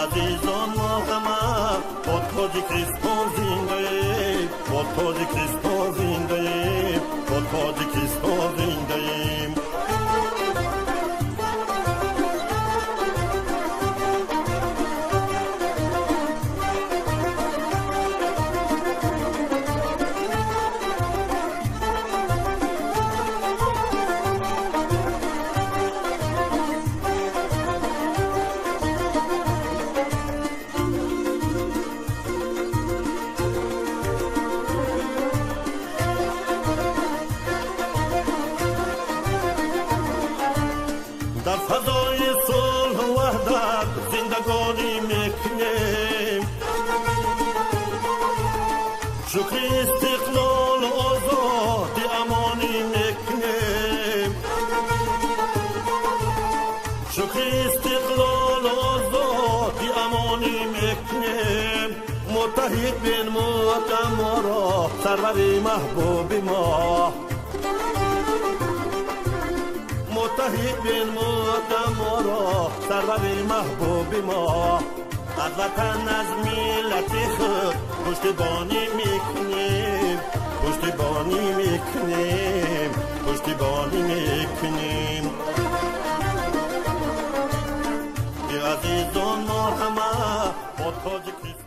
عزیزان ما همه با تاجیکستان زنده ایم، با تاجیکستان زنده ایم، با تاجیکستان زنده ایم. در فضای صلح و وحدت زندگانی میکنیم، شکر استقلال و آزادی امانی میکنیم، شکر استقلال و آزادی امانی میکنیم. متحد بین موطن ما را سرور محبوب ما، متحد بین موطن ما را سرور محبوب ما. از وطن از ملت خود پشتیبانی میکنیم، پشتیبانی میکنیم، پشتیبانی میکنیم. عزیزان ما همه با تاجیکستان